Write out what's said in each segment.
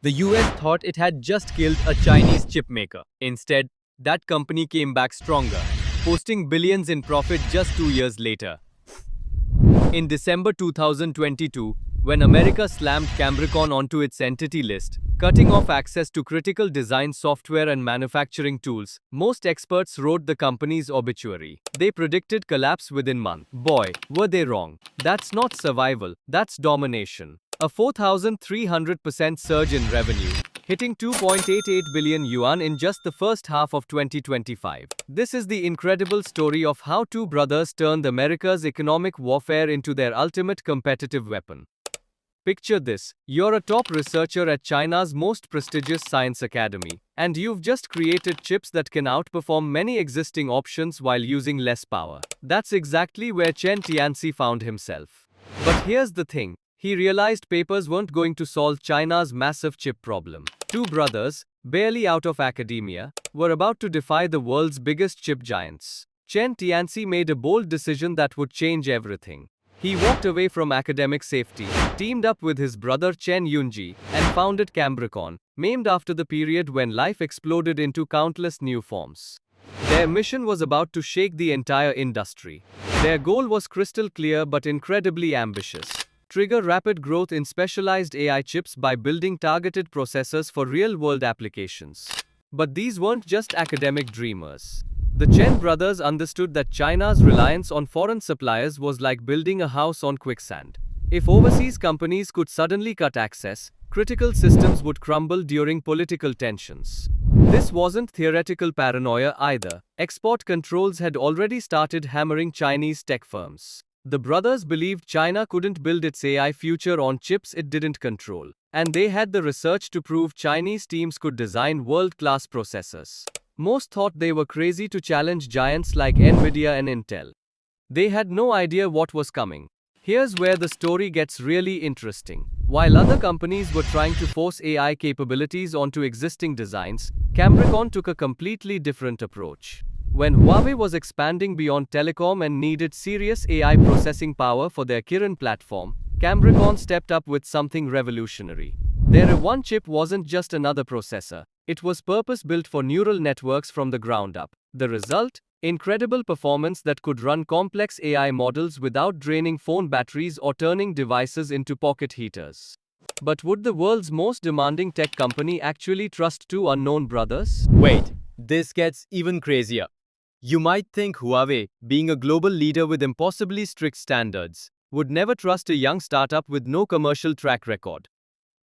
The US thought it had just killed a Chinese chip maker. Instead, that company came back stronger, posting billions in profit just 2 years later. In December 2022, when America slammed Cambricon onto its entity list, cutting off access to critical design software and manufacturing tools, most experts wrote the company's obituary. They predicted collapse within months. Boy, were they wrong. That's not survival, that's domination. A 4,300% surge in revenue, hitting 2.88 billion yuan in just the first half of 2025. This is the incredible story of how two brothers turned America's economic warfare into their ultimate competitive weapon. Picture this: you're a top researcher at China's most prestigious science academy, and you've just created chips that can outperform many existing options while using less power. That's exactly where Chen Tianzi found himself. But here's the thing. He realized papers weren't going to solve China's massive chip problem. Two brothers, barely out of academia, were about to defy the world's biggest chip giants. Chen Tianzi made a bold decision that would change everything. He walked away from academic safety, teamed up with his brother Chen Yunji, and founded Cambricon, named after the period when life exploded into countless new forms. Their mission was about to shake the entire industry. Their goal was crystal clear but incredibly ambitious: trigger rapid growth in specialized AI chips by building targeted processors for real-world applications. But these weren't just academic dreamers. The Chen brothers understood that China's reliance on foreign suppliers was like building a house on quicksand. If overseas companies could suddenly cut access, critical systems would crumble during political tensions. This wasn't theoretical paranoia either. Export controls had already started hammering Chinese tech firms. The brothers believed China couldn't build its AI future on chips it didn't control, and they had the research to prove Chinese teams could design world-class processors. Most thought they were crazy to challenge giants like Nvidia and Intel. They had no idea what was coming. Here's where the story gets really interesting. While other companies were trying to force AI capabilities onto existing designs, Cambricon took a completely different approach. When Huawei was expanding beyond telecom and needed serious AI processing power for their Kirin platform, Cambricon stepped up with something revolutionary. Their one chip wasn't just another processor. It was purpose-built for neural networks from the ground up. The result? Incredible performance that could run complex AI models without draining phone batteries or turning devices into pocket heaters. But would the world's most demanding tech company actually trust two unknown brothers? Wait, this gets even crazier. You might think Huawei, being a global leader with impossibly strict standards, would never trust a young startup with no commercial track record.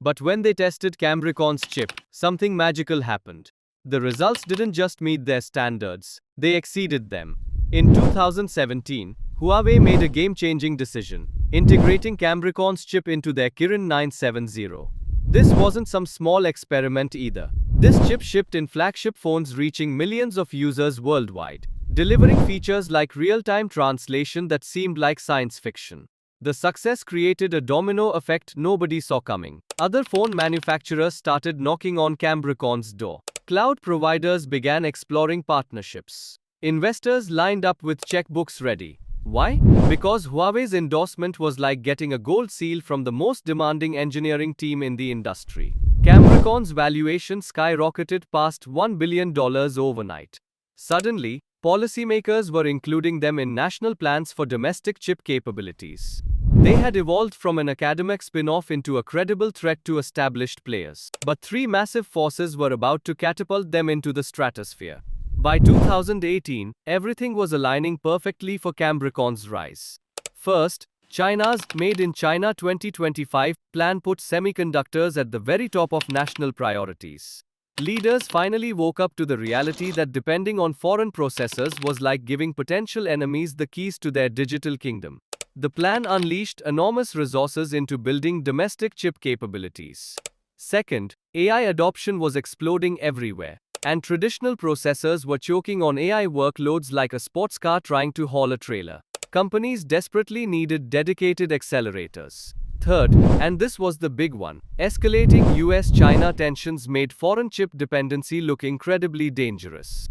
But when they tested Cambricon's chip, something magical happened. The results didn't just meet their standards, they exceeded them. In 2017, Huawei made a game-changing decision, integrating Cambricon's chip into their Kirin 970. This wasn't some small experiment either. This chip shipped in flagship phones reaching millions of users worldwide, delivering features like real-time translation that seemed like science fiction. The success created a domino effect nobody saw coming. Other phone manufacturers started knocking on Cambricon's door. Cloud providers began exploring partnerships. Investors lined up with checkbooks ready. Why? Because Huawei's endorsement was like getting a gold seal from the most demanding engineering team in the industry. Cambricon's valuation skyrocketed past $1 billion overnight. Suddenly, policymakers were including them in national plans for domestic chip capabilities. They had evolved from an academic spin-off into a credible threat to established players. But three massive forces were about to catapult them into the stratosphere. By 2018, everything was aligning perfectly for Cambricon's rise. First, China's Made in China 2025 plan put semiconductors at the very top of national priorities. Leaders finally woke up to the reality that depending on foreign processors was like giving potential enemies the keys to their digital kingdom. The plan unleashed enormous resources into building domestic chip capabilities. Second, AI adoption was exploding everywhere, and traditional processors were choking on AI workloads like a sports car trying to haul a trailer. Companies desperately needed dedicated accelerators. Third, and this was the big one, escalating US-China tensions made foreign chip dependency look incredibly dangerous.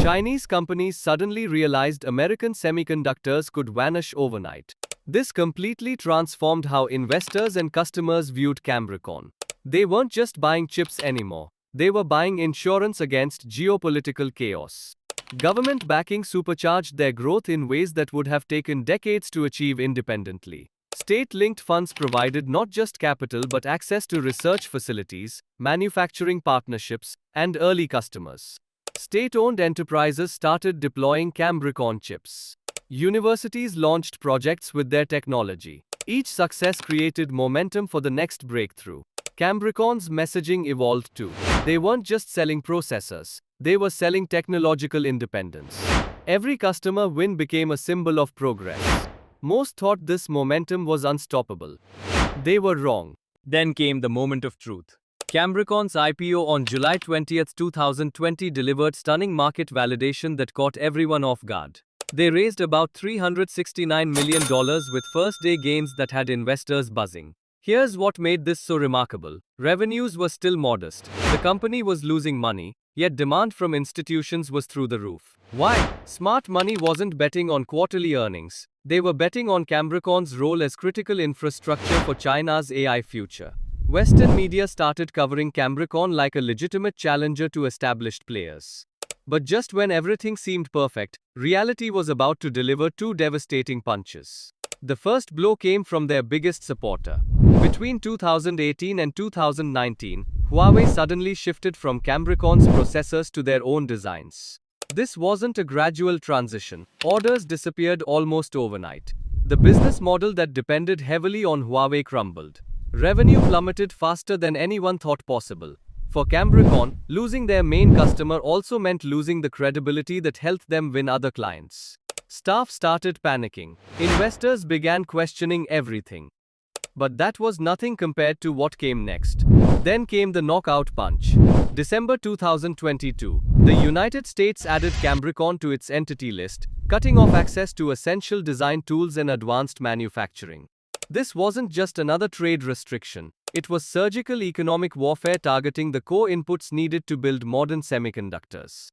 Chinese companies suddenly realized American semiconductors could vanish overnight. This completely transformed how investors and customers viewed Cambricon. They weren't just buying chips anymore. They were buying insurance against geopolitical chaos. Government backing supercharged their growth in ways that would have taken decades to achieve independently. State-linked funds provided not just capital but access to research facilities, manufacturing partnerships, and early customers. State-owned enterprises started deploying Cambricon chips. Universities launched projects with their technology. Each success created momentum for the next breakthrough. Cambricon's messaging evolved too. They weren't just selling processors, they were selling technological independence. Every customer win became a symbol of progress. Most thought this momentum was unstoppable. They were wrong. Then came the moment of truth. Cambricon's IPO on July 20, 2020 delivered stunning market validation that caught everyone off guard. They raised about $369 million with first-day gains that had investors buzzing. Here's what made this so remarkable. Revenues were still modest. The company was losing money, yet demand from institutions was through the roof. Why? Smart money wasn't betting on quarterly earnings. They were betting on Cambricon's role as critical infrastructure for China's AI future. Western media started covering Cambricon like a legitimate challenger to established players. But just when everything seemed perfect, reality was about to deliver two devastating punches. The first blow came from their biggest supporter. Between 2018 and 2019, Huawei suddenly shifted from Cambricon's processors to their own designs. This wasn't a gradual transition. Orders disappeared almost overnight. The business model that depended heavily on Huawei crumbled. Revenue plummeted faster than anyone thought possible. For Cambricon, losing their main customer also meant losing the credibility that helped them win other clients. Staff started panicking. Investors began questioning everything. But that was nothing compared to what came next. Then came the knockout punch. December 2022, the United States added Cambricon to its entity list, cutting off access to essential design tools and advanced manufacturing. This wasn't just another trade restriction. It was surgical economic warfare targeting the core inputs needed to build modern semiconductors.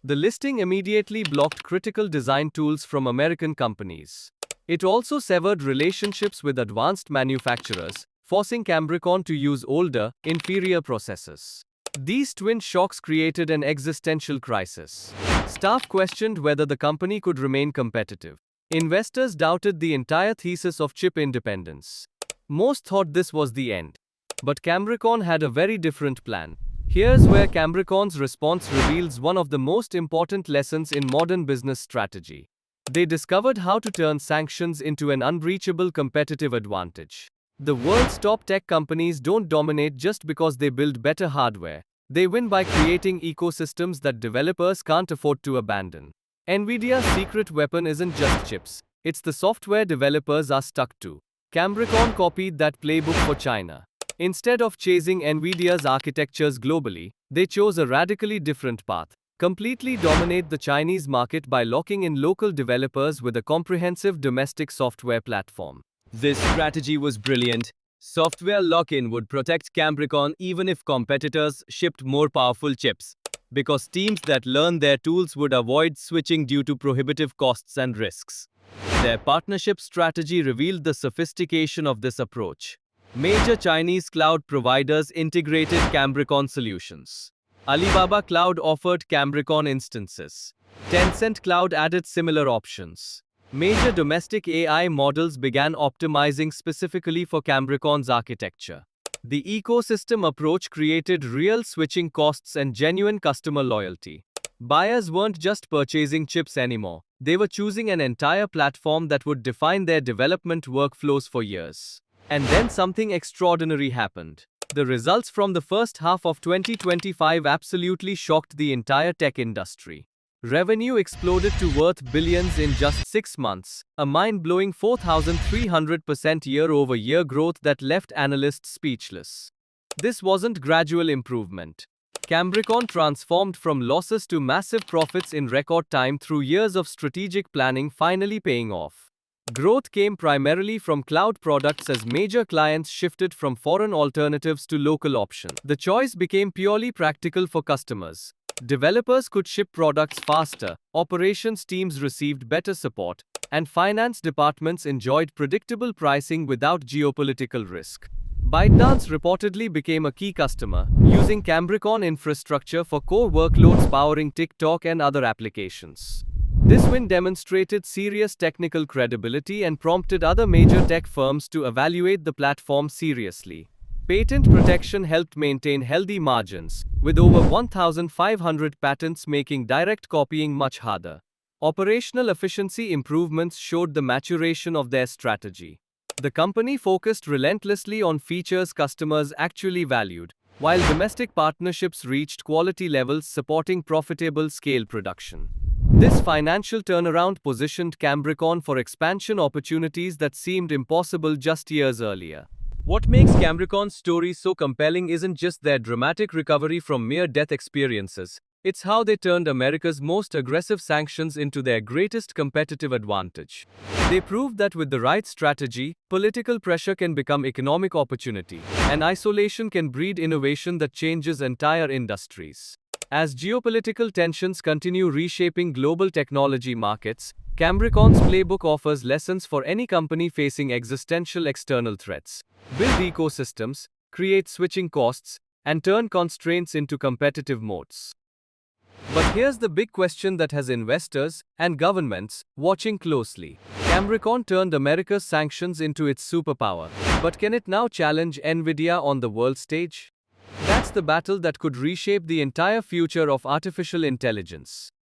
The listing immediately blocked critical design tools from American companies. It also severed relationships with advanced manufacturers, forcing Cambricon to use older, inferior processors. These twin shocks created an existential crisis. Staff questioned whether the company could remain competitive. Investors doubted the entire thesis of chip independence. Most thought this was the end. But Cambricon had a very different plan. Here's where Cambricon's response reveals one of the most important lessons in modern business strategy. They discovered how to turn sanctions into an unbreachable competitive advantage. The world's top tech companies don't dominate just because they build better hardware. They win by creating ecosystems that developers can't afford to abandon. Nvidia's secret weapon isn't just chips. It's the software developers are stuck to. Cambricon copied that playbook for China. Instead of chasing Nvidia's architectures globally, they chose a radically different path. Completely dominate the Chinese market by locking in local developers with a comprehensive domestic software platform. This strategy was brilliant. Software lock-in would protect Cambricon even if competitors shipped more powerful chips, because teams that learn their tools would avoid switching due to prohibitive costs and risks. Their partnership strategy revealed the sophistication of this approach. Major Chinese cloud providers integrated Cambricon solutions. Alibaba Cloud offered Cambricon instances. Tencent Cloud added similar options. Major domestic AI models began optimizing specifically for Cambricon's architecture. The ecosystem approach created real switching costs and genuine customer loyalty. Buyers weren't just purchasing chips anymore. They were choosing an entire platform that would define their development workflows for years. And then something extraordinary happened. The results from the first half of 2025 absolutely shocked the entire tech industry. Revenue exploded to worth billions in just 6 months, a mind-blowing 4,300% year-over-year growth that left analysts speechless. This wasn't gradual improvement. Cambricon transformed from losses to massive profits in record time through years of strategic planning finally paying off. Growth came primarily from cloud products as major clients shifted from foreign alternatives to local options. The choice became purely practical for customers. Developers could ship products faster, operations teams received better support, and finance departments enjoyed predictable pricing without geopolitical risk. ByteDance reportedly became a key customer, using Cambricon infrastructure for core workloads powering TikTok and other applications. This win demonstrated serious technical credibility and prompted other major tech firms to evaluate the platform seriously. Patent protection helped maintain healthy margins, with over 1,500 patents making direct copying much harder. Operational efficiency improvements showed the maturation of their strategy. The company focused relentlessly on features customers actually valued, while domestic partnerships reached quality levels supporting profitable scale production. This financial turnaround positioned Cambricon for expansion opportunities that seemed impossible just years earlier. What makes Cambricon's story so compelling isn't just their dramatic recovery from near death experiences, it's how they turned America's most aggressive sanctions into their greatest competitive advantage. They proved that with the right strategy, political pressure can become economic opportunity, and isolation can breed innovation that changes entire industries. As geopolitical tensions continue reshaping global technology markets, Cambricon's playbook offers lessons for any company facing existential external threats. Build ecosystems, create switching costs, and turn constraints into competitive moats. But here's the big question that has investors and governments watching closely. Cambricon turned America's sanctions into its superpower, but can it now challenge Nvidia on the world stage? That's the battle that could reshape the entire future of artificial intelligence.